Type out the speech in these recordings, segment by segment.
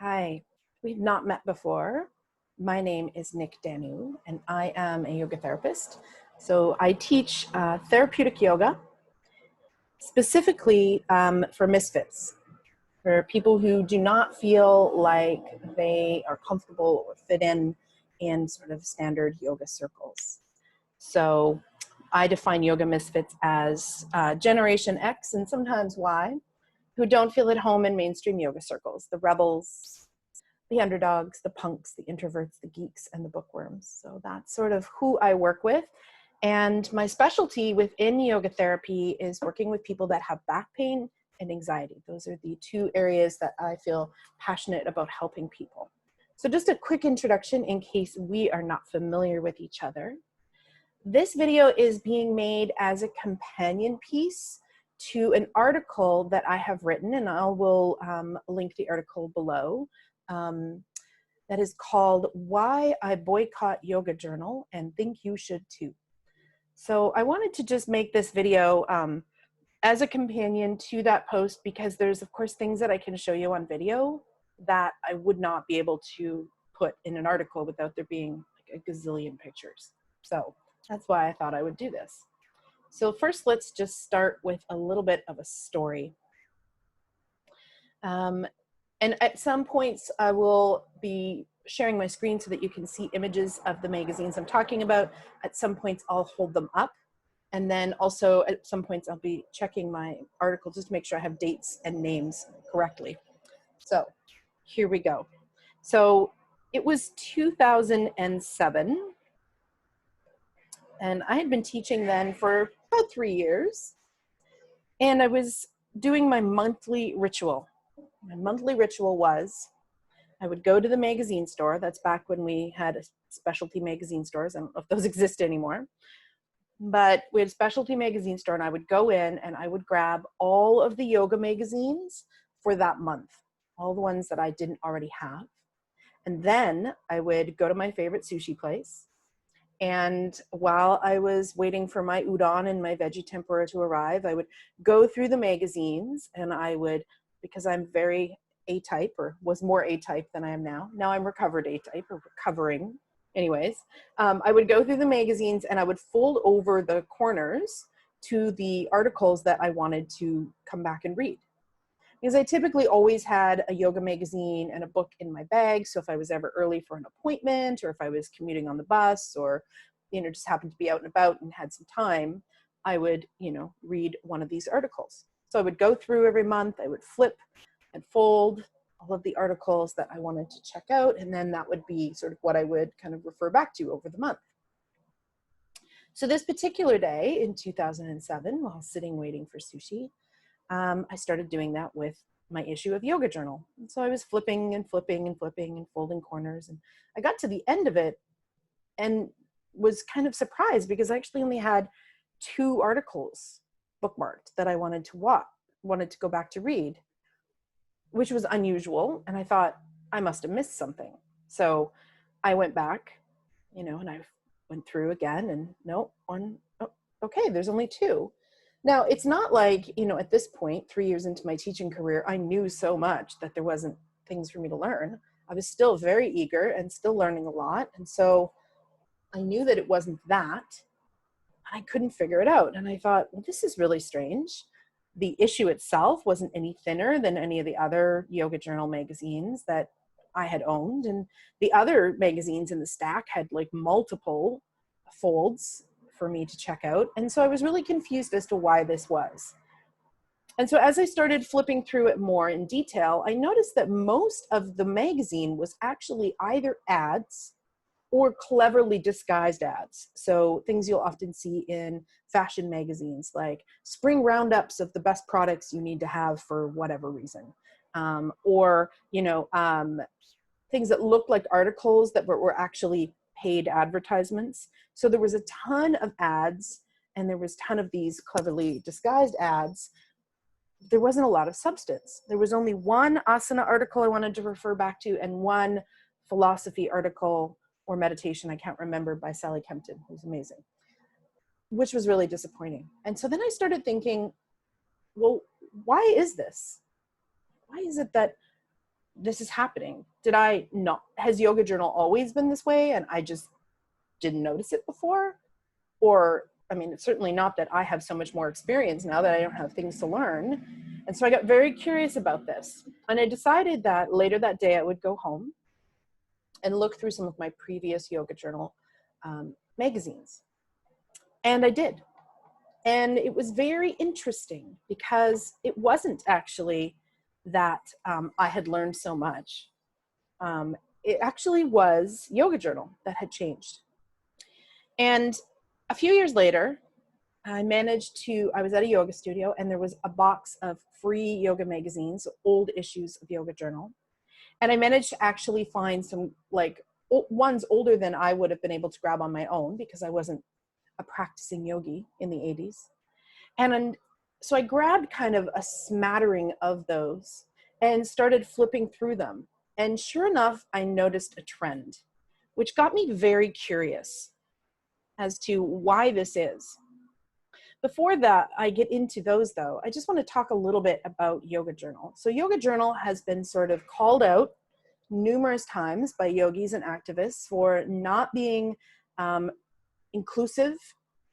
Hi, we've not met before. My name is Danu, and I am a yoga therapist. So I teach therapeutic yoga, specifically for misfits, for people who do not feel like they are comfortable or fit in sort of standard yoga circles. So I define yoga misfits as Generation X and sometimes Y, who don't feel at home in mainstream yoga circles, the rebels, the underdogs, the punks, the introverts, the geeks, and the bookworms. So that's sort of who I work with. And my specialty within yoga therapy is working with people that have back pain and anxiety. Those are the two areas that I feel passionate about helping people. So just a quick introduction in case we are not familiar with each other. This video is being made as a companion piece to an article that I have written, and I will link the article below. That is called Why I Boycott Yoga Journal and Think You Should Too. So I wanted to just make this video as a companion to that post because there's of course things that I can show you on video that I would not be able to put in an article without there being like a gazillion pictures. So that's why I thought I would do this. So first, let's just start with a little bit of a story. And at some points, I will be sharing my screen so that you can see images of the magazines I'm talking about. At some points, I'll hold them up. And then also at some points, I'll be checking my article just to make sure I have dates and names correctly. So here we go. So it was 2007. And I had been teaching then for about 3 years. And I was doing my monthly ritual. My monthly ritual was I would go to the magazine store. That's back when we had specialty magazine stores. I don't know if those exist anymore. But we had a specialty magazine store, and I would go in and I would grab all of the yoga magazines for that month, all the ones that I didn't already have. And then I would go to my favorite sushi place. And while I was waiting for my udon and my veggie tempura to arrive, I would go through the magazines and I would, because I'm very A-type, or was more A-type than I am now. Now I'm recovered A-type, or recovering. Anyways, I would go through the magazines and I would fold over the corners to the articles that I wanted to come back and read. Because I typically always had a yoga magazine and a book in my bag. So if I was ever early for an appointment, or if I was commuting on the bus, or, just happened to be out and about and had some time, I would, read one of these articles. So I would go through every month, I would flip and fold all of the articles that I wanted to check out. And then that would be sort of what I would kind of refer back to over the month. So this particular day in 2007, while sitting waiting for sushi, I started doing that with my issue of Yoga Journal. And so I was flipping and flipping and flipping and folding corners. And I got to the end of it and was kind of surprised because I actually only had 2 articles bookmarked that I wanted to go back to read, which was unusual. And I thought I must have missed something. So I went back, and I went through again and no, one, oh, okay, there's only 2. Now, it's not like, at this point, 3 years into my teaching career, I knew so much that there wasn't things for me to learn. I was still very eager and still learning a lot. And so I knew that it wasn't that. I couldn't figure it out. And I thought, well, this is really strange. The issue itself wasn't any thinner than any of the other Yoga Journal magazines that I had owned. And the other magazines in the stack had like multiple folds for me to check out. And so I was really confused as to why this was. And so as I started flipping through it more in detail, I noticed that most of the magazine was actually either ads or cleverly disguised ads. So things you'll often see in fashion magazines, like spring roundups of the best products you need to have for whatever reason. Or things that looked like articles that were actually paid advertisements. So there was a ton of ads and there was a ton of these cleverly disguised ads. There wasn't a lot of substance. There was only one asana article I wanted to refer back to and one philosophy article or meditation, I can't remember, by Sally Kempton, who's amazing, which was really disappointing. And so then I started thinking, well, why is this? Why is it that this is happening. Did I not, has Yoga Journal always been this way and I just didn't notice it before? Or, I mean, it's certainly not that I have so much more experience now that I don't have things to learn. And so I got very curious about this. And I decided that later that day I would go home and look through some of my previous Yoga Journal magazines. And I did. And it was very interesting because it wasn't actually that I had learned so much. It actually was Yoga Journal that had changed. And a few years later, I was at a yoga studio and there was a box of free yoga magazines, old issues of Yoga Journal. And I managed to actually find some ones older than I would have been able to grab on my own because I wasn't a practicing yogi in the 80s. And so I grabbed kind of a smattering of those and started flipping through them. And sure enough, I noticed a trend, which got me very curious as to why this is. Before that, I get into those though, I just want to talk a little bit about Yoga Journal. So Yoga Journal has been sort of called out numerous times by yogis and activists for not being inclusive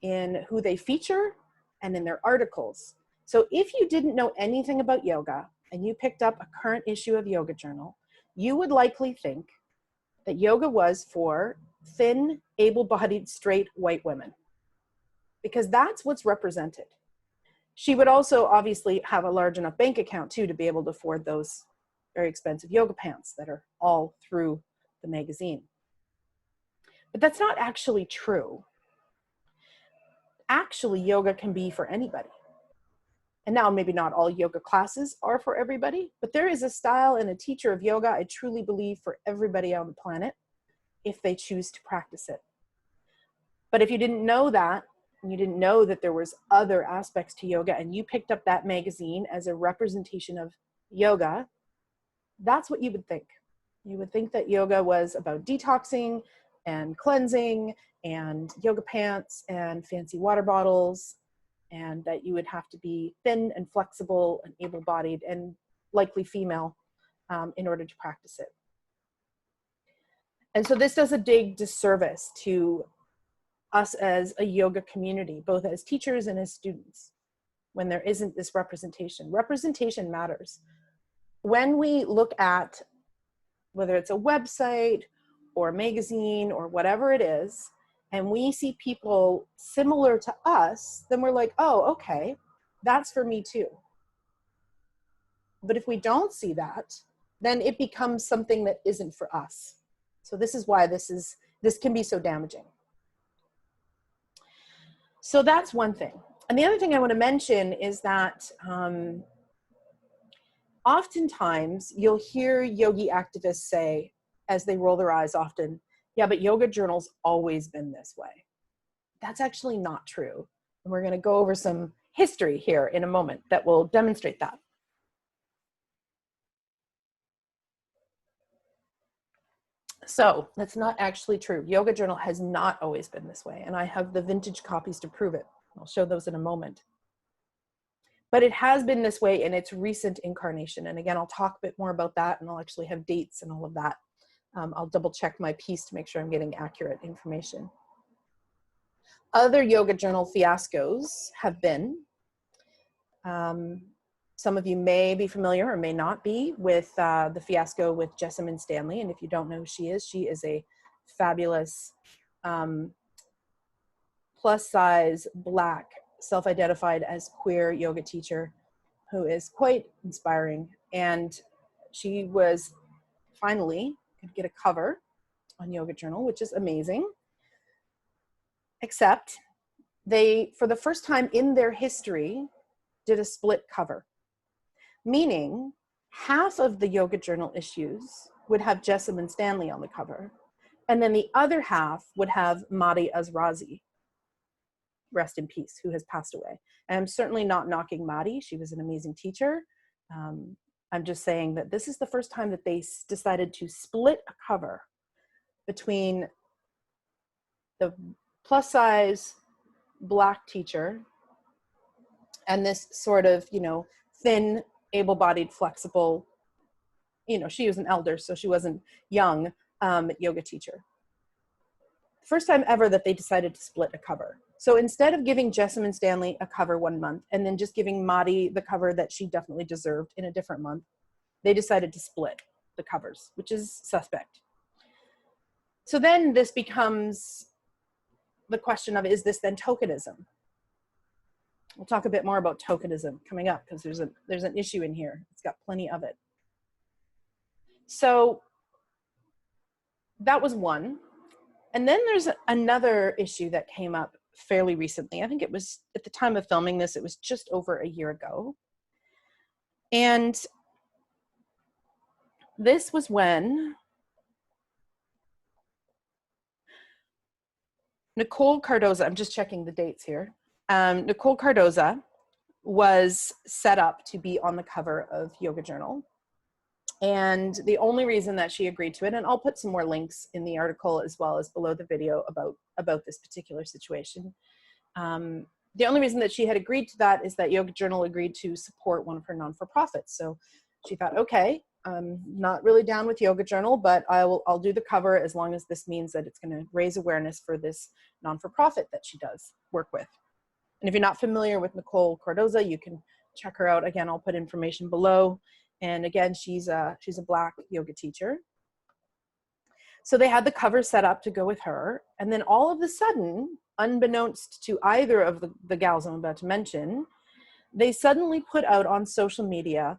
in who they feature and in their articles. So if you didn't know anything about yoga and you picked up a current issue of Yoga Journal, you would likely think that yoga was for thin, able-bodied, straight white women, because that's what's represented. She would also obviously have a large enough bank account too to be able to afford those very expensive yoga pants that are all through the magazine. But that's not actually true. Actually, yoga can be for anybody. And now maybe not all yoga classes are for everybody, but there is a style and a teacher of yoga, I truly believe, for everybody on the planet if they choose to practice it. But if you didn't know that, and you didn't know that there was other aspects to yoga, and you picked up that magazine as a representation of yoga, that's what you would think. You would think that yoga was about detoxing and cleansing and yoga pants and fancy water bottles, and that you would have to be thin and flexible and able-bodied and likely female in order to practice it. And so this does a big disservice to us as a yoga community, both as teachers and as students, when there isn't this representation. Representation matters. When we look at whether it's a website or a magazine or whatever it is, and we see people similar to us, then we're like, oh, okay, that's for me too. But if we don't see that, then it becomes something that isn't for us. So this is why this can be so damaging. So that's one thing. And the other thing I want to mention is that oftentimes you'll hear yogi activists say, as they roll their eyes often, yeah, but Yoga Journal's always been this way. That's actually not true. And we're going to go over some history here in a moment that will demonstrate that. So that's not actually true. Yoga Journal has not always been this way. And I have the vintage copies to prove it. I'll show those in a moment. But it has been this way in its recent incarnation. And again, I'll talk a bit more about that, and I'll actually have dates and all of that. I'll double check my piece to make sure I'm getting accurate information. Other Yoga Journal fiascos have been, some of you may be familiar or may not be with the fiasco with Jessamine Stanley. And if you don't know who she is a fabulous plus size Black, self-identified as queer yoga teacher who is quite inspiring. And she was finally could get a cover on Yoga Journal, which is amazing. Except they, for the first time in their history, did a split cover. Meaning half of the Yoga Journal issues would have Jessamine Stanley on the cover. And then the other half would have Mahdi Azrazi, rest in peace, who has passed away. And I'm certainly not knocking Mahdi. She was an amazing teacher. I'm just saying that this is the first time that they decided to split a cover between the plus size Black teacher and this sort of, thin, able-bodied, flexible you know, she was an elder, so she wasn't young, yoga teacher. First time ever that they decided to split a cover. So instead of giving Jessamine Stanley a cover one month and then just giving Maddie the cover that she definitely deserved in a different month, they decided to split the covers, which is suspect. So then this becomes the question of, is this then tokenism? We'll talk a bit more about tokenism coming up because there's an issue in here. It's got plenty of it. So that was one. And then there's another issue that came up fairly recently. I think it was at the time of filming this, it was just over a year ago. And this was when Nicole Cardoza, I'm just checking the dates here. Nicole Cardoza was set up to be on the cover of Yoga Journal. And the only reason that she agreed to it, and I'll put some more links in the article as well as below the video about this particular situation. The only reason that she had agreed to that is that Yoga Journal agreed to support one of her non-for-profits. So she thought, okay, I'm not really down with Yoga Journal, but I'll do the cover as long as this means that it's going to raise awareness for this non-for-profit that she does work with. And if you're not familiar with Nicole Cardoza, you can check her out. Again, I'll put information below. And again, she's a Black yoga teacher. So they had the cover set up to go with her. And then all of a sudden, unbeknownst to either of the gals I'm about to mention, they suddenly put out on social media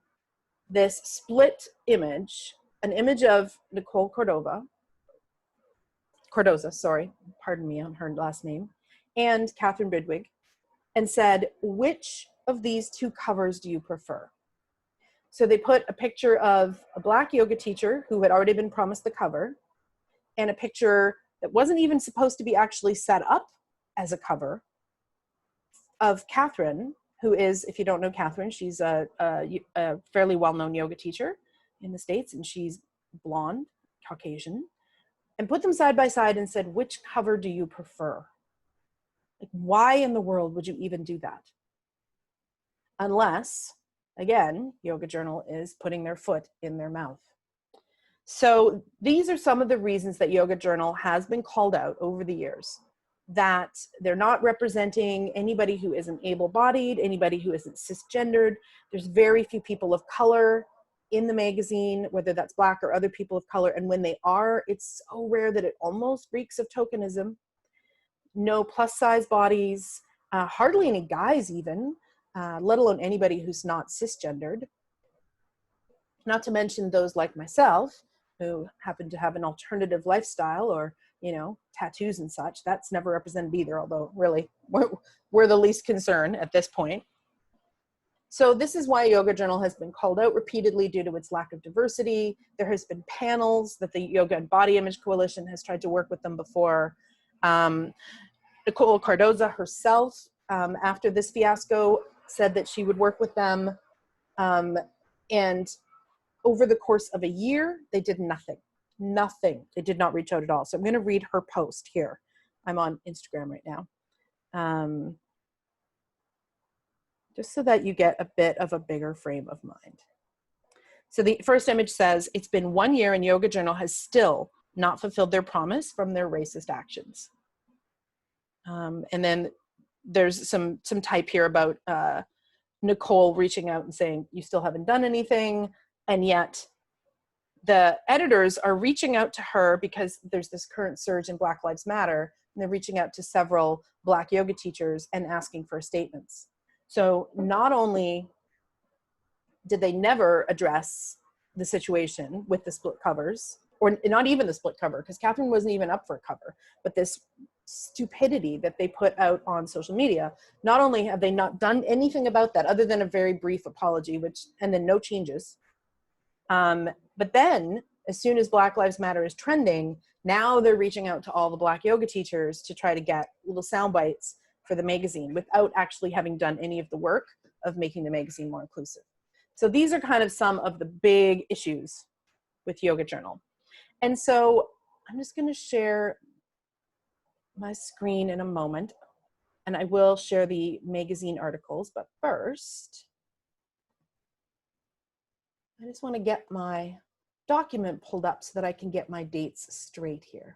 this split image, an image of Nicole Cardoza, sorry, pardon me on her last name, and Catherine Bidwig, and said, which of these two covers do you prefer? So they put a picture of a Black yoga teacher who had already been promised the cover, and a picture that wasn't even supposed to be actually set up as a cover of Catherine, who is, if you don't know Catherine, she's a fairly well-known yoga teacher in the States, and she's blonde, Caucasian, and put them side by side and said, which cover do you prefer? Like, why in the world would you even do that? Unless, again, Yoga Journal is putting their foot in their mouth. So these are some of the reasons that Yoga Journal has been called out over the years, that they're not representing anybody who isn't able-bodied, anybody who isn't cisgendered. There's very few people of color in the magazine, whether that's Black or other people of color. And when they are, it's so rare that it almost reeks of tokenism. No plus-size bodies, hardly any guys even, let alone anybody who's not cisgendered. Not to mention those like myself, who happen to have an alternative lifestyle or, you know, tattoos and such. That's never represented either, although really we're the least concerned at this point. So this is why Yoga Journal has been called out repeatedly due to its lack of diversity. There has been panels that the Yoga and Body Image Coalition has tried to work with them before. Nicole Cardoza herself, after this fiasco, said that she would work with them. And over the course of a year, they did nothing. Nothing. They did not reach out at all. So I'm going to read her post here. I'm on Instagram right now. Just so that you get a bit of a bigger frame of mind. So the first image says, it's been 1 year and Yoga Journal has still not fulfilled their promise from their racist actions. And then there's some type here about Nicole reaching out and saying, you still haven't done anything. And yet the editors are reaching out to her because there's this current surge in Black Lives Matter. And they're reaching out to several Black yoga teachers and asking for statements. So not only did they never address the situation with the split covers, or not even the split cover, because Catherine wasn't even up for a cover, but this stupidity that they put out on social media, not only have they not done anything about that other than a very brief apology, and then no changes. But then as soon as Black Lives Matter is trending, now they're reaching out to all the Black yoga teachers to try to get little sound bites for the magazine without actually having done any of the work of making the magazine more inclusive. So these are kind of some of the big issues with Yoga Journal. And so I'm just going to share my screen in a moment, and I will share the magazine articles, but first, I just want to get my document pulled up so that I can get my dates straight here.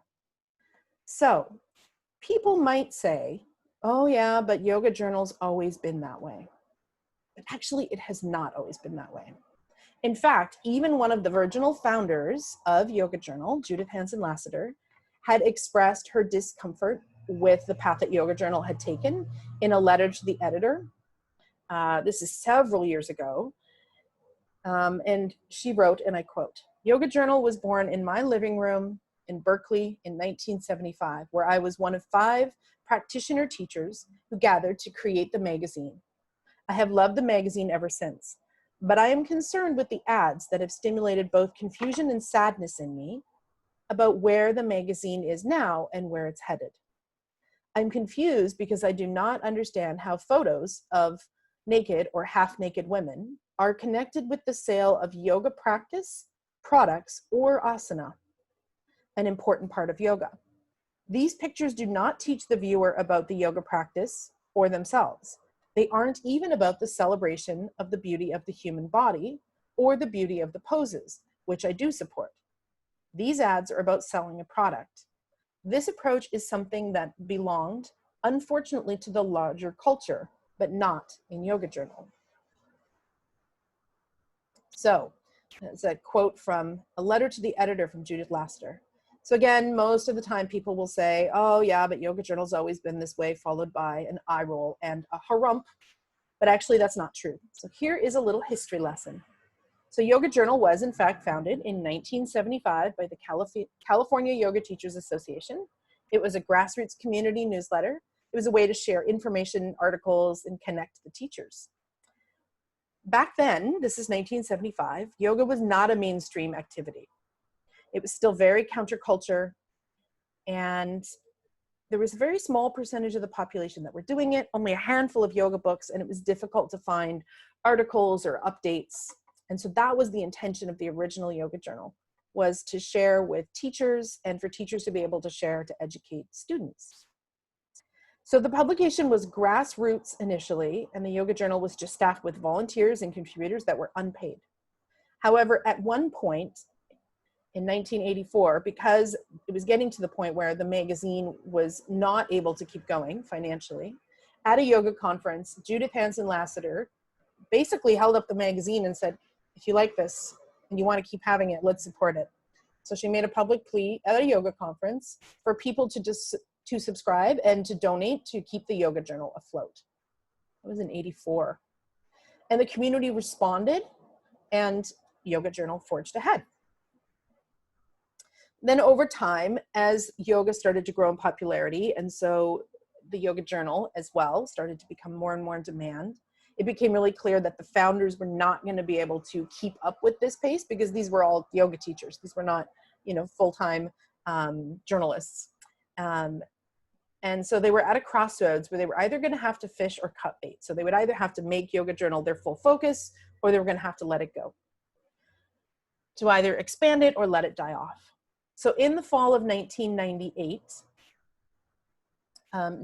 So people might say, oh yeah, but Yoga Journal's always been that way. But actually it has not always been that way. In fact, even one of the original founders of Yoga Journal, Judith Hansen Lasater, had expressed her discomfort with the path that Yoga Journal had taken in a letter to the editor. This is several years ago. And she wrote, and I quote, "Yoga Journal was born in my living room in Berkeley in 1975, where I was one of 5 practitioner teachers who gathered to create the magazine. I have loved the magazine ever since, but I am concerned with the ads that have stimulated both confusion and sadness in me about where the magazine is now and where it's headed. I'm confused because I do not understand how photos of naked or half-naked women are connected with the sale of yoga practice, products, or asana, an important part of yoga. These pictures do not teach the viewer about the yoga practice or themselves. They aren't even about the celebration of the beauty of the human body or the beauty of the poses, which I do support. These ads are about selling a product. This approach is something that belonged, unfortunately, to the larger culture, but not in Yoga Journal." So that's a quote from a letter to the editor from Judith Lasater. So again, most of the time people will say, oh yeah, but Yoga Journal's always been this way, followed by an eye roll and a harump. But actually that's not true. So here is a little history lesson. So Yoga Journal was in fact founded in 1975 by the California Yoga Teachers Association. It was a grassroots community newsletter. It was a way to share information, articles, and connect the teachers. Back then, this is 1975, yoga was not a mainstream activity. It was still very counterculture, and there was a very small percentage of the population that were doing it, only a handful of yoga books, and it was difficult to find articles or updates. And so that was the intention of the original Yoga Journal, was to share with teachers and for teachers to be able to share to educate students. So the publication was grassroots initially, and the Yoga Journal was just staffed with volunteers and contributors that were unpaid. However, at one point in 1984, because it was getting to the point where the magazine was not able to keep going financially, at a yoga conference, Judith Hansen Lasater basically held up the magazine and said, if you like this and you want to keep having it, let's support it. So she made a public plea at a yoga conference for people to subscribe and to donate to keep the Yoga Journal afloat. That was in 84. And the community responded and Yoga Journal forged ahead. Then over time, as yoga started to grow in popularity, and so the Yoga Journal as well started to become more and more in demand, it became really clear that the founders were not going to be able to keep up with this pace because these were all yoga teachers. These were not, full-time journalists. And so they were at a crossroads where they were either going to have to fish or cut bait. So they would either have to make Yoga Journal their full focus, or they were going to have to let it go, to either expand it or let it die off. So in the fall of 1998,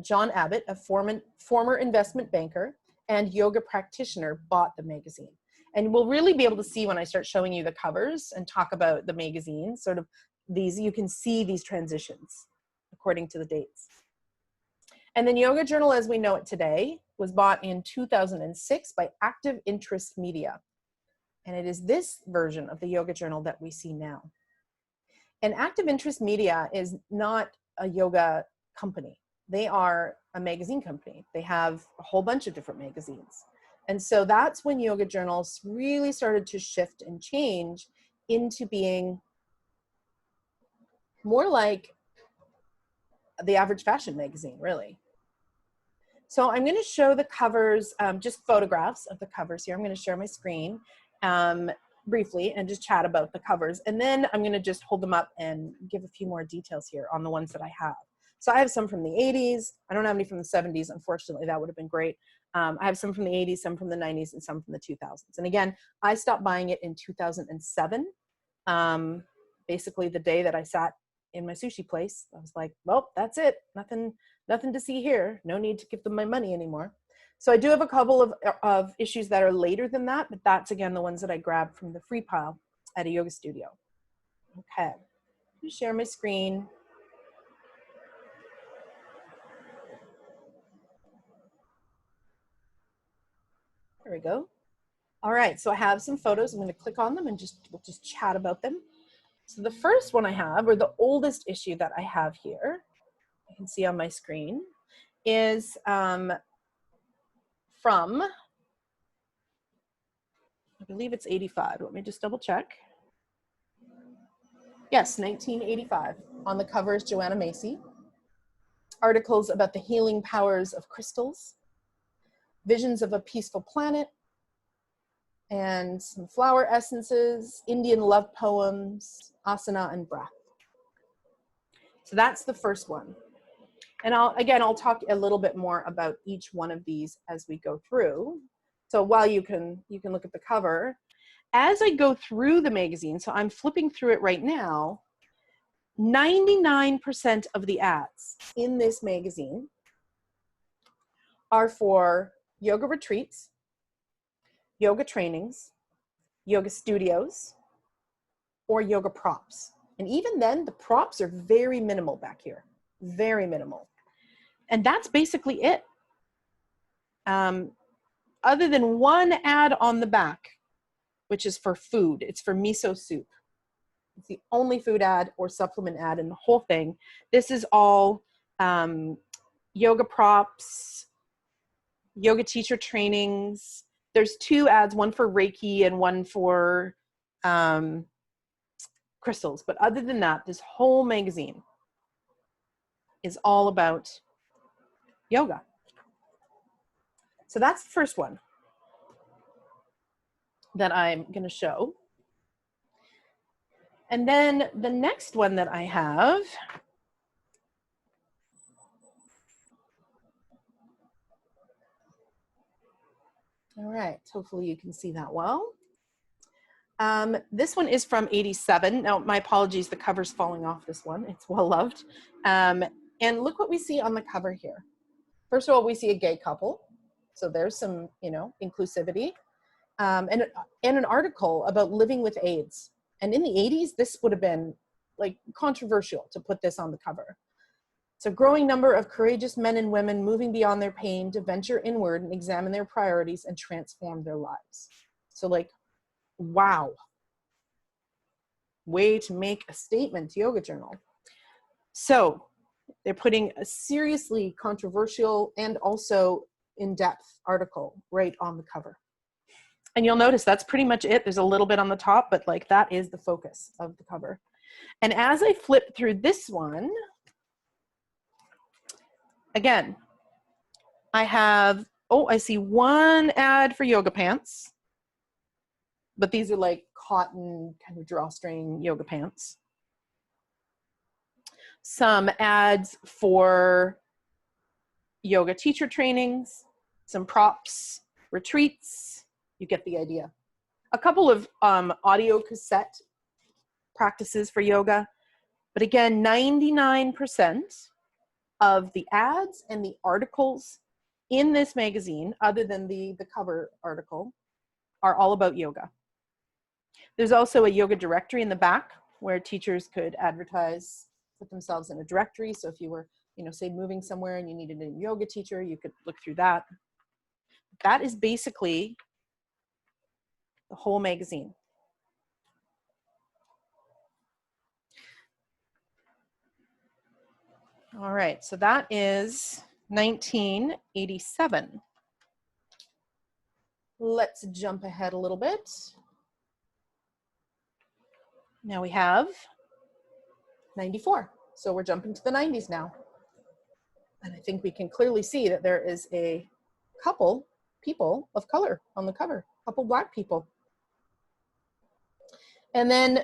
John Abbott, a former investment banker and yoga practitioner, bought the magazine. And we'll really be able to see when I start showing you the covers and talk about the magazine, sort of these, you can see these transitions according to the dates. And then Yoga Journal as we know it today was bought in 2006 by Active Interest Media. And it is this version of the Yoga Journal that we see now. And Active Interest Media is not a yoga company. They are a magazine company. They have a whole bunch of different magazines. And so that's when Yoga Journals really started to shift and change into being more like the average fashion magazine, really. So I'm going to show the covers, just photographs of the covers here. I'm going to share my screen briefly and just chat about the covers. And then I'm going to just hold them up and give a few more details here on the ones that I have. So I have some from the 80s. I don't have any from the 70s, unfortunately. That would have been great. I have some from the 80s, some from the 90s, and some from the 2000s. And again, I stopped buying it in 2007. Basically the day that I sat in my sushi place, I was like, well, that's it. Nothing to see here. No need to give them my money anymore. So I do have a couple of issues that are later than that, but that's again the ones that I grabbed from the free pile at a yoga studio. Okay, share my screen. There we go. All right, so I have some photos. I'm going to click on them and we'll just chat about them. So the first one I have, or the oldest issue that I have here, you can see on my screen, is from, I believe it's 85. Let me just double check. Yes, 1985. On the cover is Joanna Macy. Articles about the healing powers of crystals, visions of a peaceful planet, and some flower essences, Indian love poems, asana, and breath. So that's the first one. And I'll talk a little bit more about each one of these as we go through. So while you can look at the cover, as I go through the magazine, so I'm flipping through it right now, 99% of the ads in this magazine are for yoga retreats, yoga trainings, yoga studios, or yoga props. And even then, the props are very minimal back here, very minimal. And that's basically it. Other than one ad on the back, which is for food. It's for miso soup. It's the only food ad or supplement ad in the whole thing. This is all yoga props, yoga teacher trainings. There's two ads, one for Reiki and one for crystals. But other than that, this whole magazine is all about yoga. So that's the first one that I'm going to show. And then the next one that I have all right, hopefully you can see that well. This one is from 87. Now, my apologies, the cover's falling off this one. It's well loved. And look what we see on the cover here. First of all, we see a gay couple. So there's some, inclusivity. And an article about living with AIDS. And in the 80s, this would have been like controversial to put this on the cover. It's a growing number of courageous men and women moving beyond their pain to venture inward and examine their priorities and transform their lives. So like, wow. Way to make a statement, Yoga Journal. So they're putting a seriously controversial and also in-depth article right on the cover. And you'll notice that's pretty much it. There's a little bit on the top, but like that is the focus of the cover. And as I flip through this one, again, I see one ad for yoga pants, but these are like cotton kind of drawstring yoga pants. Some ads for yoga teacher trainings, some props, retreats, you get the idea. A couple of audio cassette practices for yoga, but again, 99% of the ads and the articles in this magazine, other than the cover article, are all about yoga. There's also a yoga directory in the back where teachers could advertise, put themselves in a directory. So if you were, say moving somewhere and you needed a yoga teacher, you could look through that. That is basically the whole magazine. All right, so that is 1987. Let's jump ahead a little bit. Now we have 94. So we're jumping to the 90s now. And I think we can clearly see that there is a couple people of color on the cover, a couple Black people. And then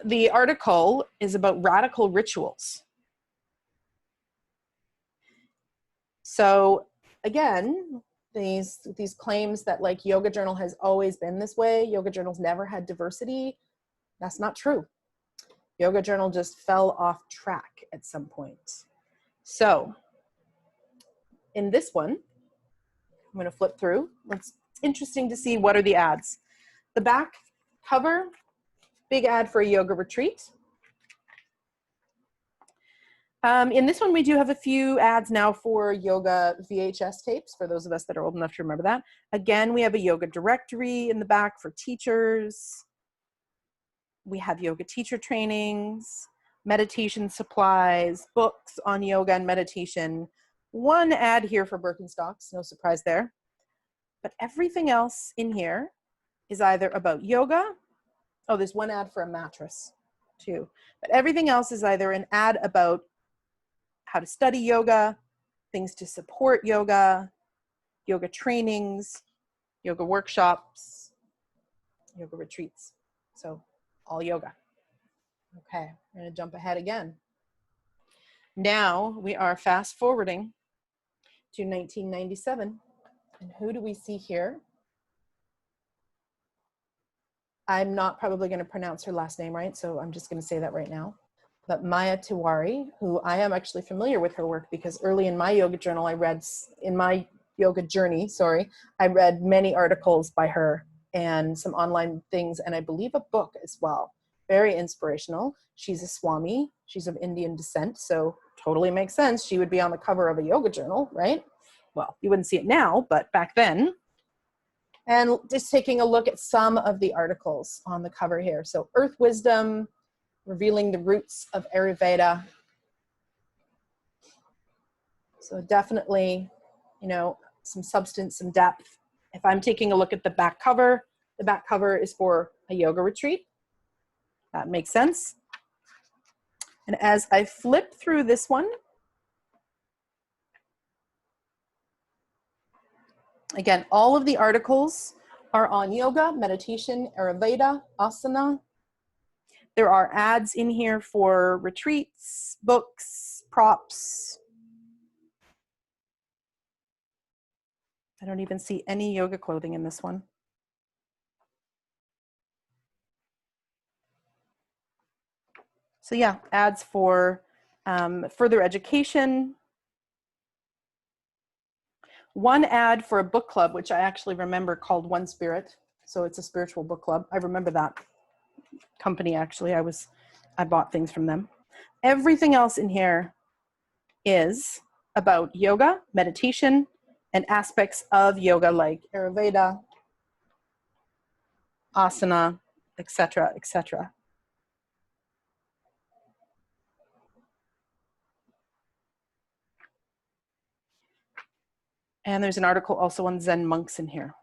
the article is about radical rituals. So again, these claims that like Yoga Journal has always been this way, Yoga Journal's never had diversity, that's not true. Yoga Journal just fell off track at some point. So in this one, I'm going to flip through. It's interesting to see what are the ads. The back cover big ad for a yoga retreat. In this one, we do have a few ads now for yoga VHS tapes, for those of us that are old enough to remember that. Again, we have a yoga directory in the back for teachers. We have yoga teacher trainings, meditation supplies, books on yoga and meditation. One ad here for Birkenstocks, no surprise there. But everything else in here is either about yoga. Oh, there's one ad for a mattress too. But everything else is either an ad about how to study yoga, things to support yoga, yoga trainings, yoga workshops, yoga retreats. So all yoga. Okay, I'm gonna jump ahead again. Now we are fast forwarding to 1997. And who do we see here? I'm not probably gonna pronounce her last name right, so I'm just gonna say that right now. But Maya Tiwari, who I am actually familiar with her work because early in my yoga journal, I read many articles by her and some online things, and I believe a book as well. Very inspirational. She's a Swami. She's of Indian descent, so totally makes sense. She would be on the cover of a yoga journal, right? Well, you wouldn't see it now, but back then. And just taking a look at some of the articles on the cover here. So Earth Wisdom, revealing the roots of Ayurveda. So definitely, you know, some substance, some depth. If I'm taking a look at the back cover is for a yoga retreat. That makes sense. And as I flip through this one, again, all of the articles are on yoga, meditation, Ayurveda, asana. There are ads in here for retreats, books, props. I don't even see any yoga clothing in this one. So yeah, ads for further education. One ad for a book club, which I actually remember, called One Spirit. So it's a spiritual book club. I remember that company actually. I bought things from them. Everything else in here is about yoga, meditation, and aspects of yoga like Ayurveda, asana, etc., etc. And there's an article also on Zen monks in here.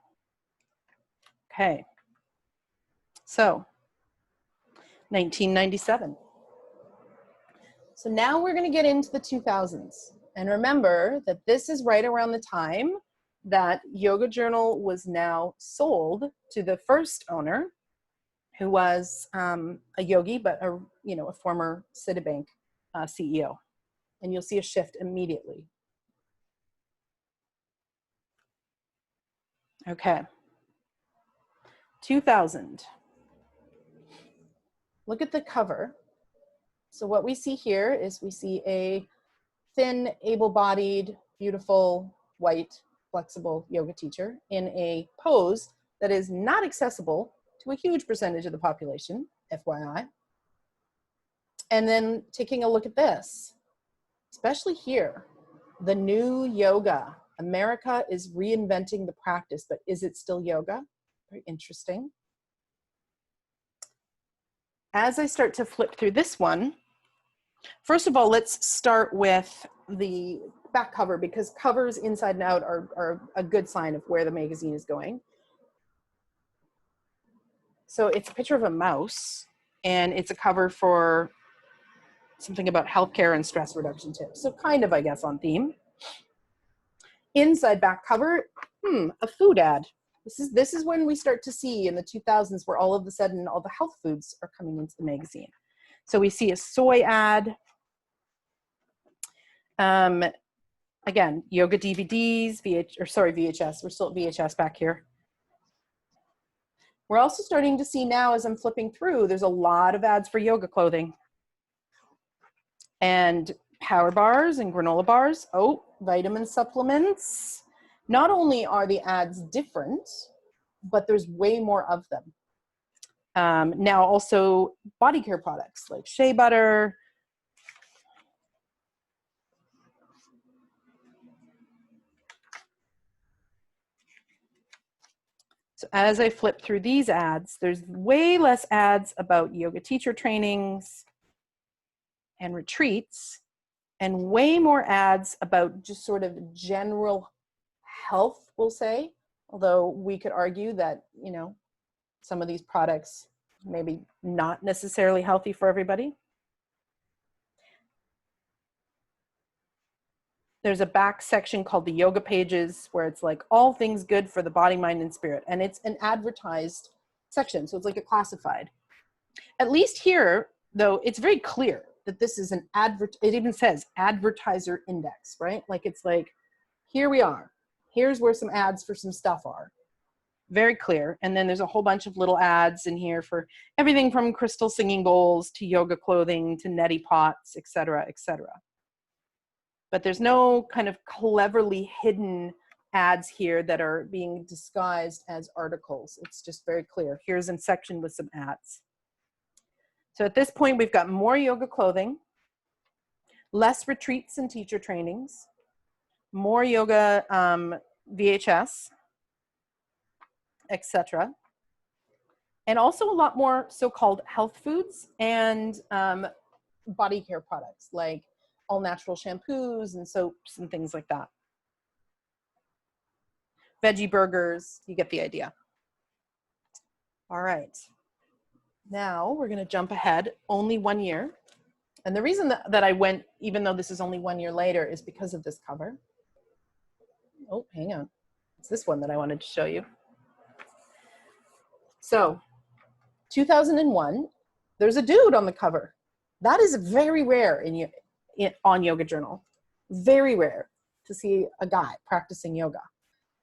Okay. So, 1997. So now we're going to get into the 2000s. And remember that this is right around the time that Yoga Journal was now sold to the first owner, who was a yogi, but a former Citibank CEO. And you'll see a shift immediately. Okay. 2000. Look at the cover. So what we see here is we see a thin, able-bodied, beautiful, white, flexible yoga teacher in a pose that is not accessible to a huge percentage of the population, FYI. And then taking a look at this, especially here, the new yoga. America is reinventing the practice, but is it still yoga? Very interesting. As I start to flip through this one, first of all, let's start with the back cover, because covers inside and out are a good sign of where the magazine is going. So it's a picture of a mouse, and it's a cover for something about healthcare and stress reduction tips. So kind of, I guess, on theme. Inside back cover, a food ad. This is when we start to see in the 2000s where all of a sudden all the health foods are coming into the magazine. So we see a soy ad. Again, yoga DVDs, VHS. We're still at VHS back here. We're also starting to see now, as I'm flipping through, there's a lot of ads for yoga clothing. And power bars and granola bars. Oh, vitamin supplements. Not only are the ads different, but there's way more of them. Now also body care products like shea butter. So as I flip through these ads, there's way less ads about yoga teacher trainings and retreats, and way more ads about just sort of general health, we'll say. Although we could argue that, you know, some of these products maybe not necessarily healthy for everybody. There's a back section called the yoga pages where it's like all things good for the body, mind, and spirit. And it's an advertised section. So it's like a classified. At least here, though, it's very clear that this is an it even says advertiser index, right? Like it's like, here we are. Here's where some ads for some stuff are. Very clear. And then there's a whole bunch of little ads in here for everything from crystal singing bowls to yoga clothing to neti pots, et cetera, et cetera. But there's no kind of cleverly hidden ads here that are being disguised as articles. It's just very clear. Here's a section with some ads. So at this point, we've got more yoga clothing, less retreats and teacher trainings, more yoga VHS, etc. And also a lot more so-called health foods and body care products like all natural shampoos and soaps and things like that. Veggie burgers, you get the idea. All right. Now we're going to jump ahead only 1 year. And the reason that I went, even though this is only 1 year later, is because of this cover. Oh, hang on. It's this one that I wanted to show you. So 2001, there's a dude on the cover. That is very rare on Yoga Journal. Very rare to see a guy practicing yoga.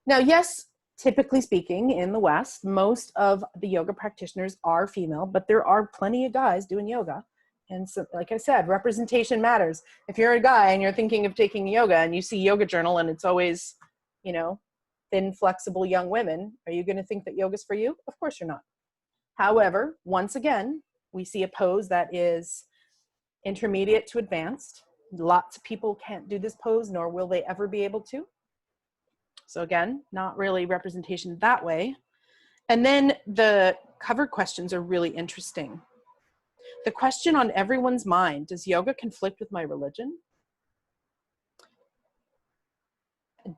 Now, yes, typically speaking, in the West, most of the yoga practitioners are female, but there are plenty of guys doing yoga. And so, like I said, representation matters. If you're a guy and you're thinking of taking yoga and you see Yoga Journal and it's always, you know, thin, flexible young women, are you going to think that yoga's for you? Of course you're not. However, once again, we see a pose that is intermediate to advanced. Lots of people can't do this pose, nor will they ever be able to. So again, not really representation that way. And then the cover questions are really interesting. The question on everyone's mind, does yoga conflict with my religion?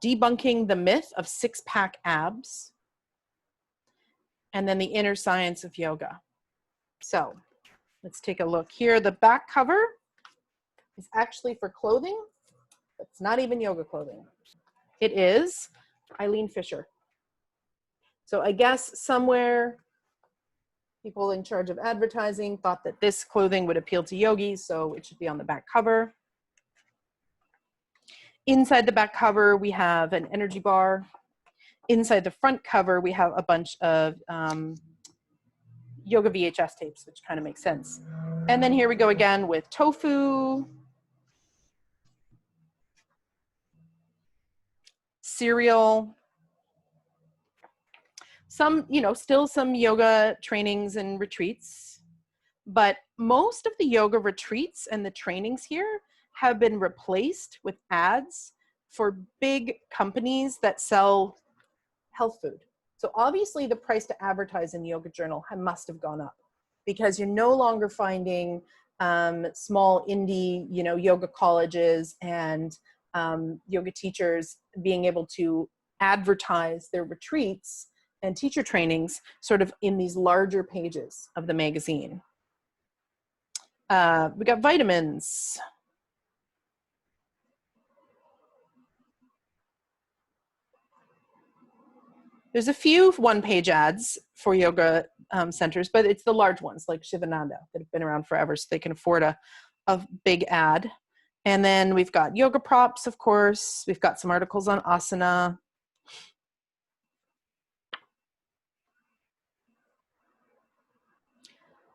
Debunking the myth of six-pack abs. And then the inner science of yoga. So let's take a look here. The back cover is actually for clothing. It's not even yoga clothing. It is Eileen Fisher. So I guess somewhere people in charge of advertising thought that this clothing would appeal to yogis, so it should be on the back cover. Inside the back cover, we have an energy bar. Inside the front cover, we have a bunch of yoga VHS tapes, which kind of makes sense. And then here we go again with tofu, cereal, some, you know, still some yoga trainings and retreats, but most of the yoga retreats and the trainings here have been replaced with ads for big companies that sell health food. So obviously the price to advertise in Yoga Journal must have gone up because you're no longer finding small indie, you know, yoga colleges and yoga teachers being able to advertise their retreats and teacher trainings sort of in these larger pages of the magazine. We got vitamins. There's a few one-page ads for yoga centers, but it's the large ones like Shivananda that have been around forever, so they can afford a big ad. And then we've got yoga props, of course. We've got some articles on asana.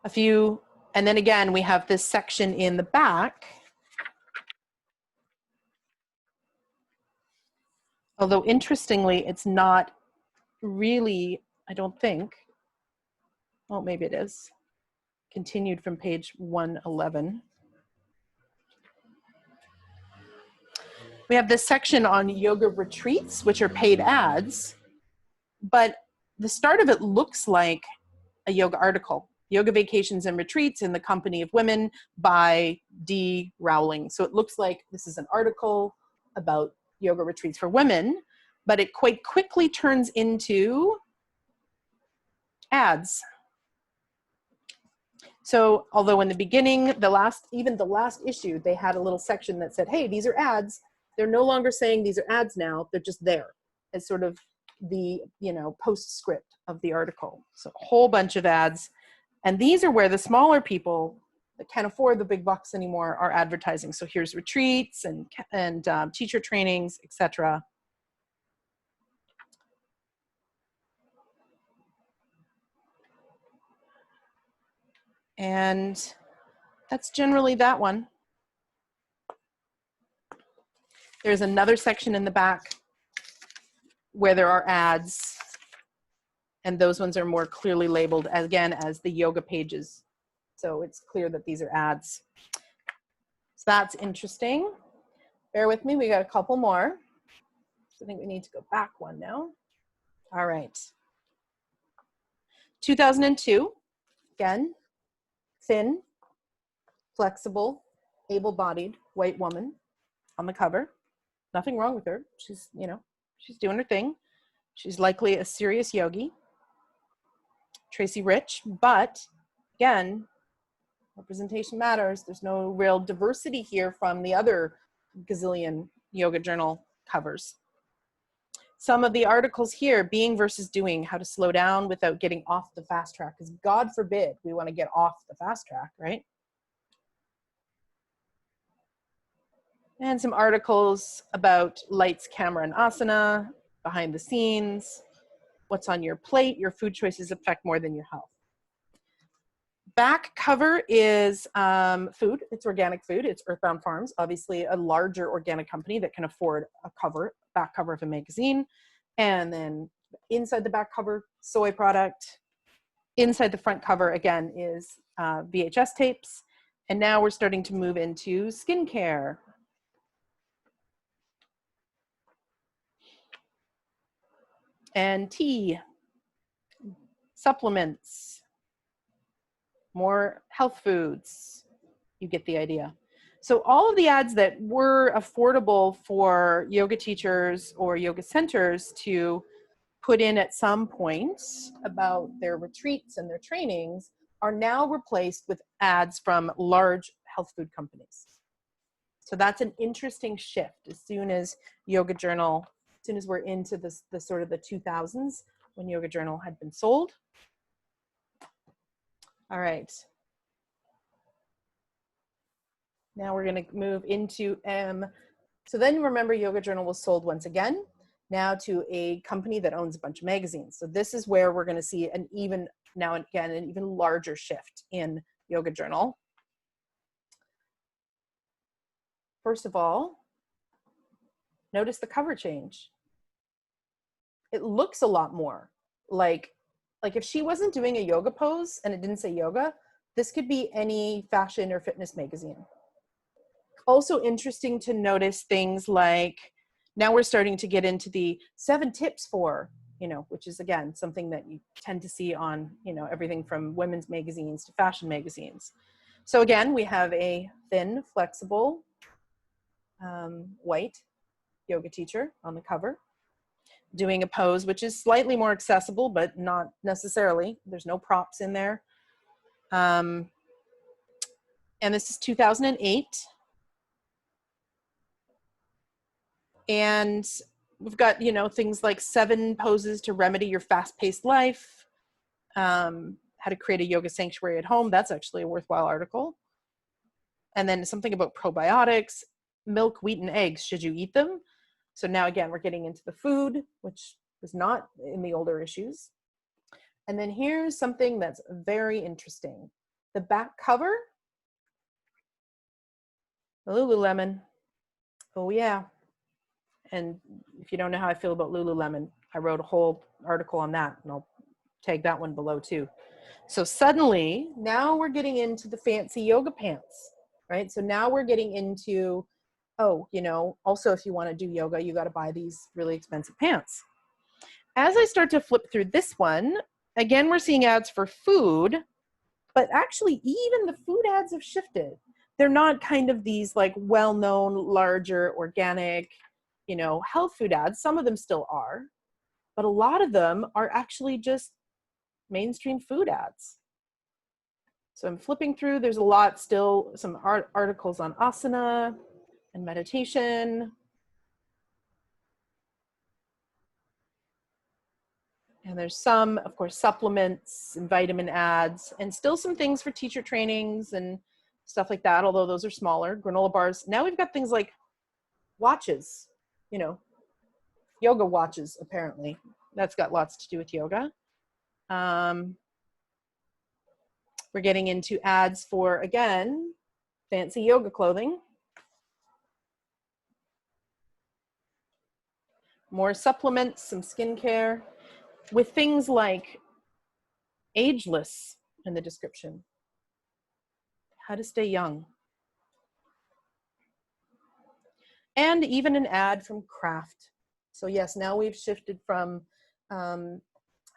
A few, and then again, we have this section in the back. Although interestingly, it's not really, I don't think. Oh, maybe it is. Continued from page 111. We have this section on yoga retreats, which are paid ads, but the start of it looks like a yoga article. Yoga Vacations and Retreats in the Company of Women by D. Rowling. So it looks like this is an article about yoga retreats for women, but it quite quickly turns into ads. So although in the beginning, even the last issue, they had a little section that said, hey, these are ads. They're no longer saying these are ads now. They're just there as sort of the, postscript of the article. So a whole bunch of ads. And these are where the smaller people that can't afford the big bucks anymore are advertising. So here's retreats and teacher trainings, etc. And that's generally that one. There's another section in the back where there are ads, and those ones are more clearly labeled, again, as the yoga pages. So it's clear that these are ads. So that's interesting. Bear with me, we got a couple more. So I think we need to go back one now. All right. 2002, again, thin, flexible, able-bodied white woman on the cover. Nothing wrong with her. She's, she's doing her thing. She's likely a serious yogi. Tracy Rich, but again, representation matters. There's no real diversity here from the other gazillion yoga journal covers. Some of the articles here, being versus doing, how to slow down without getting off the fast track, because God forbid we want to get off the fast track, right? And some articles about lights, camera, and asana, behind the scenes, what's on your plate, your food choices affect more than your health. Back cover is food. It's organic food. It's Earthbound Farms, obviously a larger organic company that can afford a back cover of a magazine. And then inside the back cover, soy product. Inside the front cover, again, is VHS tapes. And now we're starting to move into skincare. And tea, supplements, more health foods. You get the idea. So all of the ads that were affordable for yoga teachers or yoga centers to put in at some point about their retreats and their trainings are now replaced with ads from large health food companies. So that's an interesting shift as soon as Yoga Journal, as soon as we're into the sort of the 2000s when Yoga Journal had been sold. All right. Now we're going to move into, so then remember Yoga Journal was sold once again, now to a company that owns a bunch of magazines. So this is where we're going to see an even larger shift in Yoga Journal. First of all, notice the cover change. It looks a lot more like if she wasn't doing a yoga pose and it didn't say yoga, this could be any fashion or fitness magazine. Also interesting to notice things like, now we're starting to get into the 7 tips for, which is again, something that you tend to see on, everything from women's magazines to fashion magazines. So again, we have a thin, flexible, white yoga teacher on the cover doing a pose, which is slightly more accessible, but not necessarily. There's no props in there. And this is 2008. And we've got, things like 7 poses to remedy your fast-paced life, how to create a yoga sanctuary at home. That's actually a worthwhile article. And then something about probiotics, milk, wheat, and eggs. Should you eat them? So now, again, we're getting into the food, which was not in the older issues. And then here's something that's very interesting. The back cover, Lululemon. Oh, yeah. And if you don't know how I feel about Lululemon, I wrote a whole article on that, and I'll tag that one below too. So suddenly, now we're getting into the fancy yoga pants, right? So now we're getting into, oh, you know, also if you want to do yoga, you got to buy these really expensive pants. As I start to flip through this one, again, we're seeing ads for food, but actually even the food ads have shifted. They're not kind of these like well-known, larger, organic, you know, health food ads. Some of them still are, but a lot of them are actually just mainstream food ads. So I'm flipping through, there's a lot still, some articles on asana and meditation. And there's some, of course, supplements and vitamin ads, and still some things for teacher trainings and stuff like that, although those are smaller, granola bars. Now we've got things like watches, you know, yoga watches, apparently. That's got lots to do with yoga. We're getting into ads for, again, fancy yoga clothing. More supplements, some skincare, with things like ageless in the description. How to stay young. And even an ad from Kraft. So yes, now we've shifted from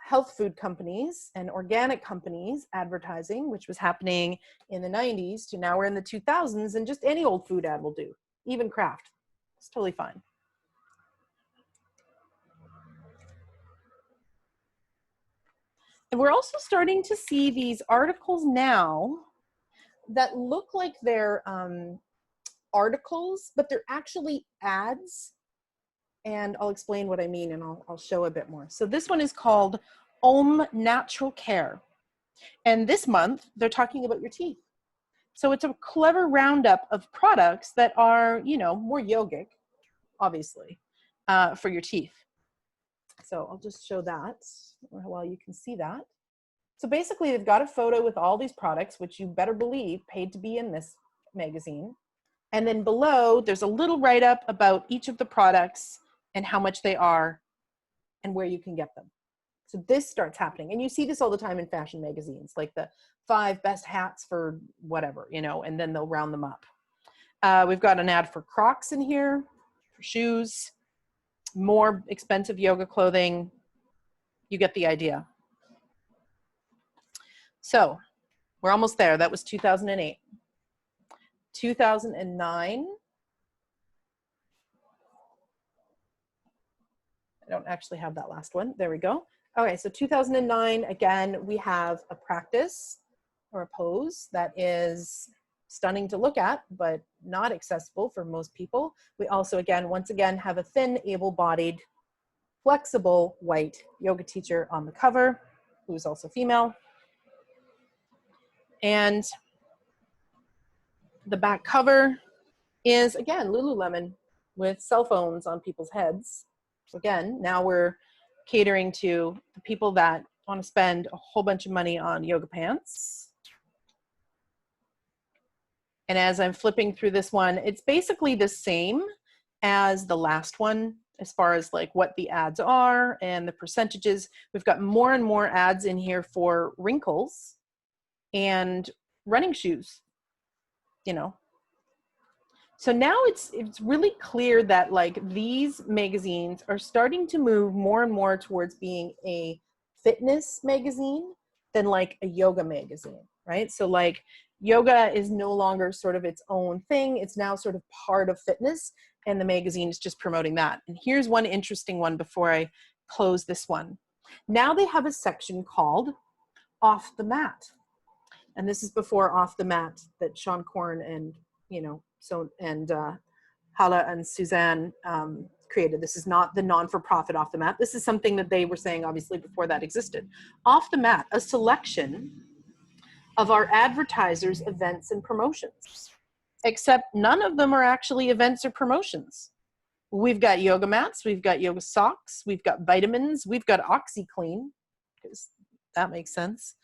health food companies and organic companies advertising, which was happening in the 90s, to now we're in the 2000s, and just any old food ad will do, even Kraft. It's totally fine. And we're also starting to see these articles now that look like they're articles, but they're actually ads. And I'll explain what I mean, and I'll show a bit more. So this one is called Om Natural Care. And this month, they're talking about your teeth. So it's a clever roundup of products that are, you know, more yogic, obviously, for your teeth. So I'll just show that while you can see that. So basically, they've got a photo with all these products, which you better believe paid to be in this magazine. And then below, there's a little write-up about each of the products and how much they are and where you can get them. So this starts happening. And you see this all the time in fashion magazines, like the 5 best hats for whatever, you know, and then they'll round them up. We've got an ad for Crocs in here, for shoes, more expensive yoga clothing. You get the idea. So we're almost there. That was 2008. 2009. I don't actually have that last one. There we go. Okay, so 2009, again, we have a practice or a pose that is stunning to look at, but not accessible for most people. We also, again, once again, have a thin, able-bodied, flexible white yoga teacher on the cover, who's also female. And the back cover is, again, Lululemon with cell phones on people's heads. So again, now we're catering to the people that want to spend a whole bunch of money on yoga pants. And as I'm flipping through this one, it's basically the same as the last one as far as like what the ads are and the percentages. We've got more and more ads in here for wrinkles and running shoes, you know. So now it's really clear that like these magazines are starting to move more and more towards being a fitness magazine than like a yoga magazine, right? So like yoga is no longer sort of its own thing. It's now sort of part of fitness, and the magazine is just promoting that. And here's one interesting one before I close this one. Now they have a section called Off the Mat. And this is before Off the Mat that Sean Korn and, you know, Hala and Suzanne created. This is not the non-for-profit Off the Mat. This is something that they were saying, obviously, before that existed. Off the Mat, a selection of our advertisers' events and promotions. Except none of them are actually events or promotions. We've got yoga mats, we've got yoga socks, we've got vitamins, we've got OxyClean, because that makes sense.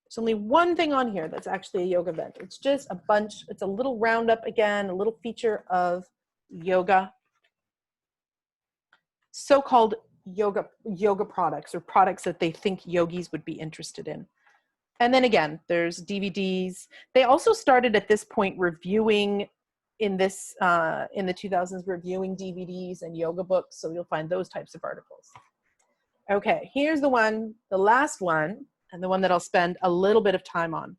There's only one thing on here that's actually a yoga event. It's just a bunch, it's a little roundup again, a little feature of yoga. So-called yoga products or products that they think yogis would be interested in. And then again, there's DVDs. They also started at this point reviewing in the 2000s, reviewing DVDs and yoga books. So you'll find those types of articles. Okay, here's the last one, and the one that I'll spend a little bit of time on.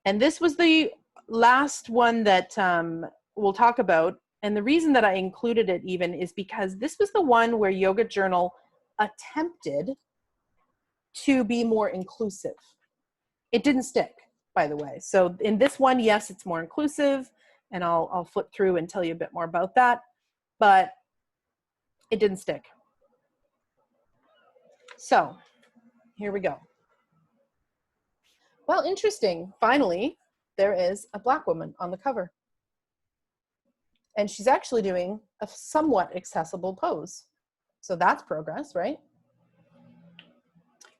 And this was the last one that we'll talk about. And the reason that I included it even is because this was the one where Yoga Journal attempted to be more inclusive. It didn't stick, by the way. So in this one, yes, it's more inclusive, and I'll flip through and tell you a bit more about that, but it didn't stick. So here we go. Well, interesting. Finally, there is a Black woman on the cover. And she's actually doing a somewhat accessible pose. So that's progress, right?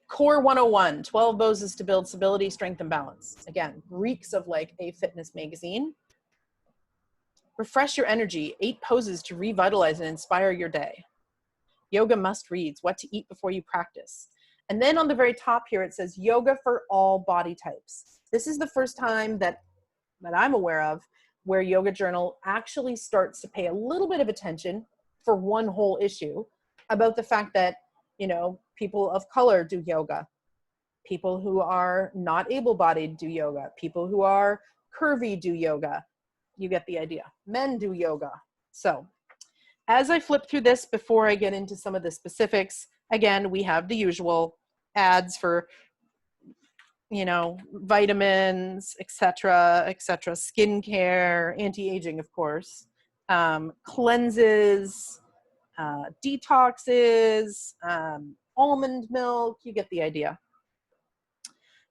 Core 101, 12 poses to build stability, strength, and balance. Again, reeks of like a fitness magazine. Refresh your energy, 8 poses to revitalize and inspire your day. Yoga must reads, what to eat before you practice. And then on the very top here, it says yoga for all body types. This is the first time that I'm aware of where Yoga Journal actually starts to pay a little bit of attention for one whole issue about the fact that, you know, people of color do yoga. People who are not able-bodied do yoga. People who are curvy do yoga. You get the idea. Men do yoga. So as I flip through this, before I get into some of the specifics, again, we have the usual ads for, you know, vitamins, etc., skincare, anti-aging, of course, cleanses, detoxes, almond milk, you get the idea.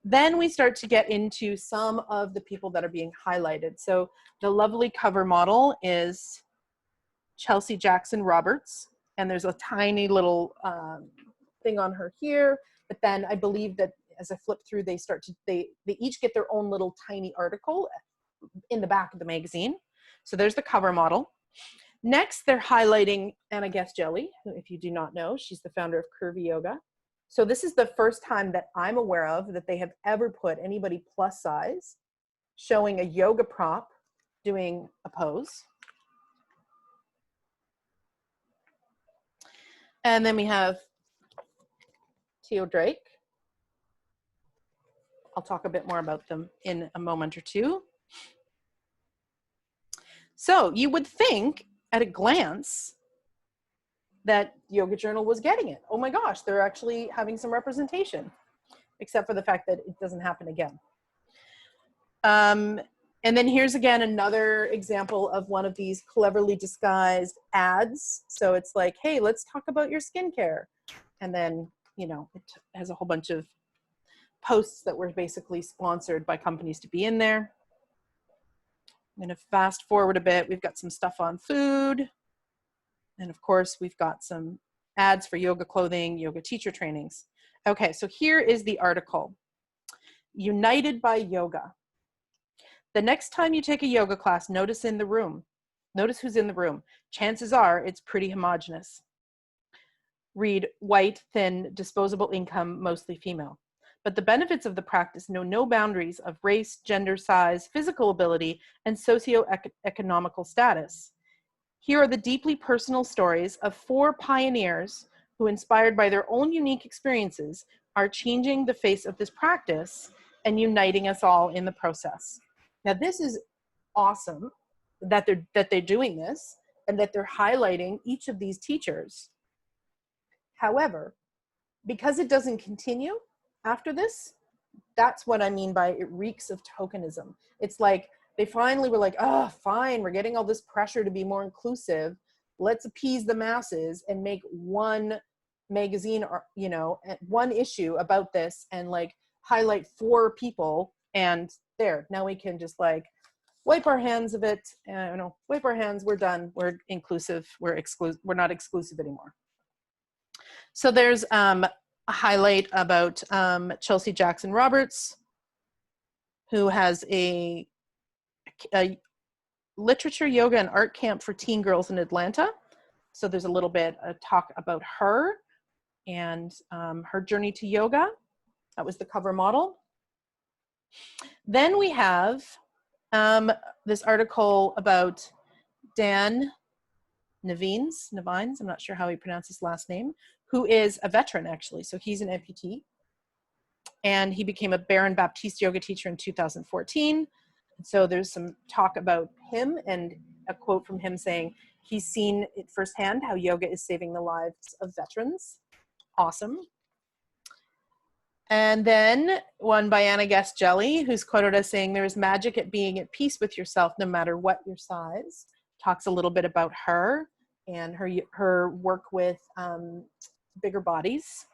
Then we start to get into some of the people that are being highlighted. So the lovely cover model is Chelsea Jackson Roberts, and there's a tiny little thing on her here, but then I believe that as I flip through, they each get their own little tiny article in the back of the magazine. So there's the cover model. Next, they're highlighting Anna Guest Jelly, who, if you do not know, she's the founder of Curvy Yoga. So this is the first time that I'm aware of that they have ever put anybody plus size showing a yoga prop doing a pose. And then we have Theo Drake. I'll talk a bit more about them in a moment or two. So you would think at a glance that Yoga Journal was getting it. Oh my gosh, they're actually having some representation, except for the fact that it doesn't happen again. And then here's again another example of one of these cleverly disguised ads. So it's like, hey, let's talk about your skincare. And then, you know, it has a whole bunch of posts that were basically sponsored by companies to be in there. I'm going to fast forward a bit. We've got some stuff on food. And of course, we've got some ads for yoga clothing, yoga teacher trainings. Okay, so here is the article. United by Yoga. The next time you take a yoga class, notice in the room. Notice who's in the room. Chances are it's pretty homogenous. Read white, thin, disposable income, mostly female. But the benefits of the practice know no boundaries of race, gender, size, physical ability, and socioeconomical status. Here are the deeply personal stories of 4 pioneers who, inspired by their own unique experiences, are changing the face of this practice and uniting us all in the process. Now, this is awesome that they're doing this and that they're highlighting each of these teachers. However, because it doesn't continue after this, that's what I mean by it reeks of tokenism. It's like they finally were like, oh, fine, we're getting all this pressure to be more inclusive. Let's appease the masses and make one magazine or, you know, one issue about this and like highlight 4 people, and there, now we can just like wipe our hands of it, you know, wipe our hands, we're done, we're inclusive, we're not exclusive anymore. So there's a highlight about Chelsea Jackson Roberts, who has a literature, yoga, and art camp for teen girls in Atlanta. So there's a little bit of talk about her and her journey to yoga. That was the cover model. Then we have this article about Dan Nevines, I'm not sure how he pronounced his last name, who is a veteran actually. So he's an amputee. And he became a Baron Baptiste yoga teacher in 2014. So there's some talk about him and a quote from him saying he's seen it firsthand how yoga is saving the lives of veterans. Awesome. And then one by Anna Guest Jelly, who's quoted as saying, there is magic at being at peace with yourself no matter what your size. Talks a little bit about her and her work with bigger bodies.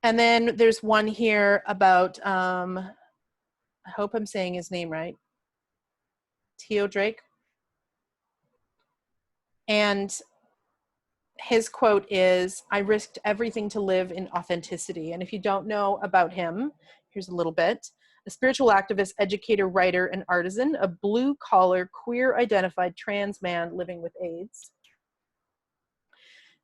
And then there's one here about, I hope I'm saying his name right, Theo Drake. And his quote is, I risked everything to live in authenticity. And if you don't know about him, here's a little bit. A spiritual activist, educator, writer, and artisan, a blue-collar, queer-identified trans man living with AIDS,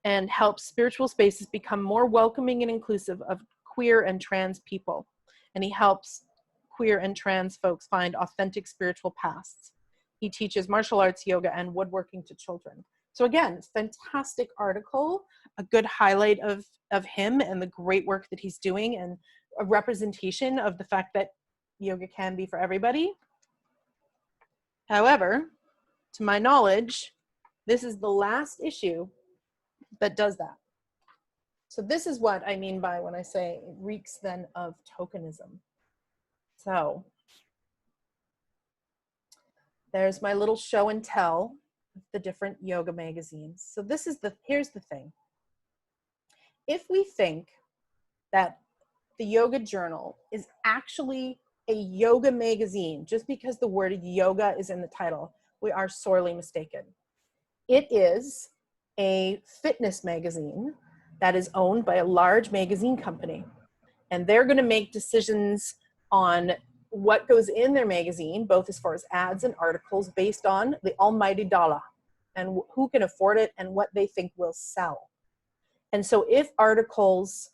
and helps spiritual spaces become more welcoming and inclusive of queer and trans people. And he helps queer and trans folks find authentic spiritual paths. He teaches martial arts, yoga, and woodworking to children. So again, fantastic article, a good highlight of him and the great work that he's doing, and a representation of the fact that yoga can be for everybody. However, to my knowledge, this is the last issue that does that. So this is what I mean by when I say it reeks then of tokenism. So there's my little show and tell of the different yoga magazines. So this is here's the thing. If we think that the Yoga Journal is actually a yoga magazine just because the word yoga is in the title, we are sorely mistaken. It is a fitness magazine that is owned by a large magazine company. And they're going to make decisions on what goes in their magazine, both as far as ads and articles, based on the almighty dollar and who can afford it and what they think will sell. And so if articles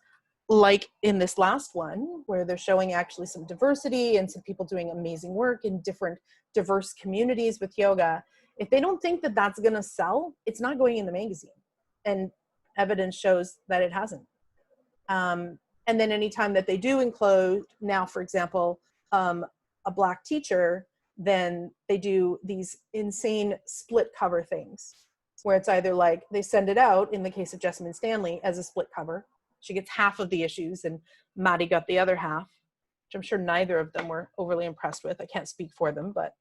like in this last one, where they're showing actually some diversity and some people doing amazing work in different diverse communities with yoga, if they don't think that that's going to sell, it's not going in the magazine. And evidence shows that it hasn't. And then anytime that they do include, now, for example, a Black teacher, then they do these insane split cover things where it's either like they send it out, in the case of Jessamine Stanley, as a split cover. She gets half of the issues and Maddie got the other half, which I'm sure neither of them were overly impressed with. I can't speak for them, but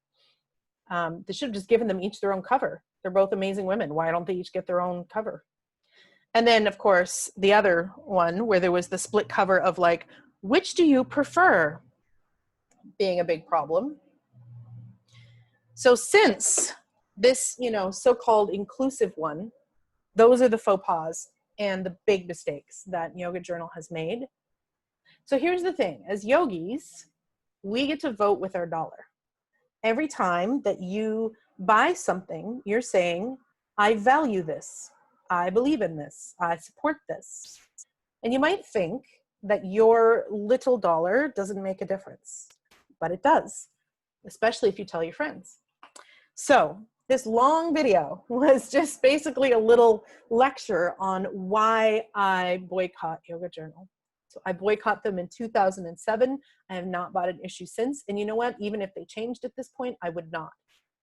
they should have just given them each their own cover. They're both amazing women. Why don't they each get their own cover? And then, of course, the other one where there was the split cover of like, which do you prefer, being a big problem. So since this, so-called inclusive one, those are the faux pas and the big mistakes that Yoga Journal has made. So here's the thing, as yogis, we get to vote with our dollar. Every time that you buy something, you're saying, I value this. I believe in this. I support this. And you might think that your little dollar doesn't make a difference, but it does, especially if you tell your friends. So this long video was just basically a little lecture on why I boycott Yoga Journal. So I boycott them in 2007. I have not bought an issue since. And you know what? Even if they changed at this point, I would not.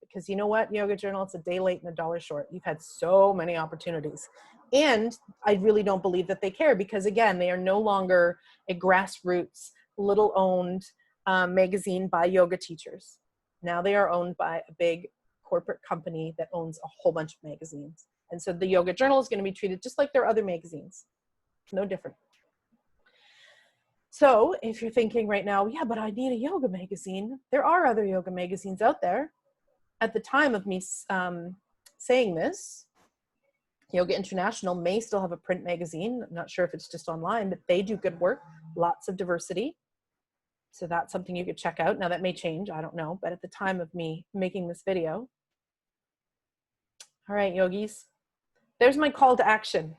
Because you know what, Yoga Journal, it's a day late and a dollar short. You've had so many opportunities. And I really don't believe that they care because, again, they are no longer a grassroots, little owned magazine by yoga teachers. Now they are owned by a big corporate company that owns a whole bunch of magazines. And so the Yoga Journal is going to be treated just like their other magazines. No different. So if you're thinking right now, yeah, but I need a yoga magazine, there are other yoga magazines out there. At the time of me saying this, Yoga International may still have a print magazine. I'm not sure if it's just online, but they do good work, lots of diversity. So that's something you could check out. Now that may change, I don't know. But at the time of me making this video, All right, yogis, there's my call to action.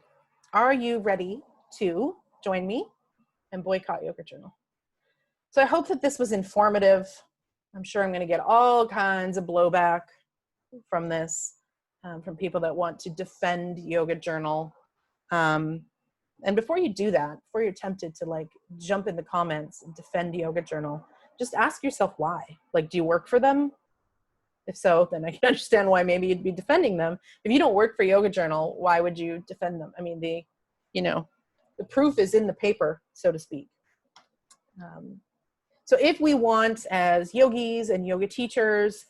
Are you ready to join me and boycott Yoga Journal? So I hope that this was informative. I'm sure I'm going to get all kinds of blowback from this, from people that want to defend Yoga Journal. And before you do that, before you're tempted to like jump in the comments and defend Yoga Journal, just ask yourself why. Like, do you work for them? If so, then I can understand why maybe you'd be defending them. If you don't work for Yoga Journal, why would you defend them? I mean, the proof is in the paper, so to speak. So if we want, as yogis and yoga teachers,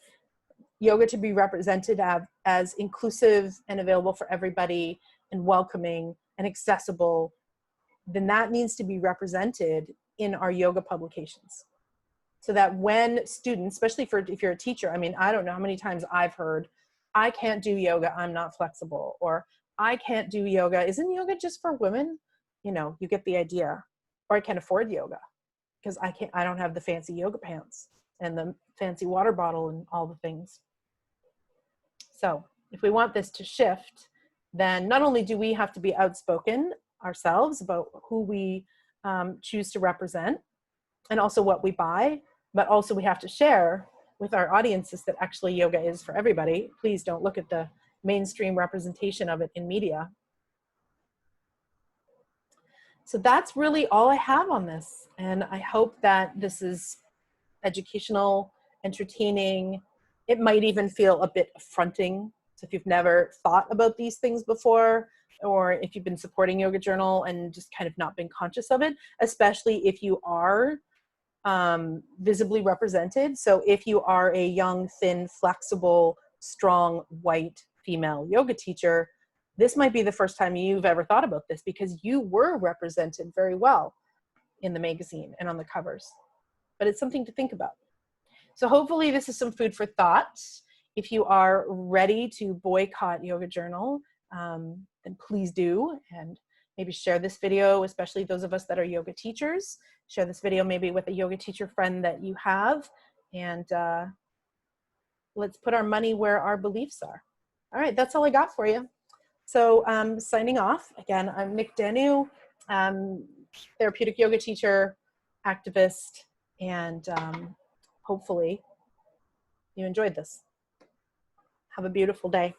yoga to be represented as inclusive and available for everybody and welcoming and accessible, then that needs to be represented in our yoga publications. So that when students, especially if you're a teacher, I mean, I don't know how many times I've heard, I can't do yoga, I'm not flexible, or I can't do yoga, isn't yoga just for women? You know, you get the idea. Or I can't afford yoga because I don't have the fancy yoga pants and the fancy water bottle and all the things. So if we want this to shift, then not only do we have to be outspoken ourselves about who we choose to represent and also what we buy, but also we have to share with our audiences that actually yoga is for everybody. Please don't look at the mainstream representation of it in media. So that's really all I have on this. And I hope that this is educational, entertaining. It might even feel a bit affronting. So if you've never thought about these things before, or if you've been supporting Yoga Journal and just kind of not been conscious of it, especially if you are visibly represented. So if you are a young, thin, flexible, strong, white female yoga teacher, this might be the first time you've ever thought about this because you were represented very well in the magazine and on the covers. But it's something to think about. So hopefully this is some food for thought. If you are ready to boycott Yoga Journal, then please do, and maybe share this video, especially those of us that are yoga teachers. Share this video maybe with a yoga teacher friend that you have, and let's put our money where our beliefs are. All right, that's all I got for you. So signing off, again, I'm Nick Danu, therapeutic yoga teacher, activist, and hopefully you enjoyed this. Have a beautiful day.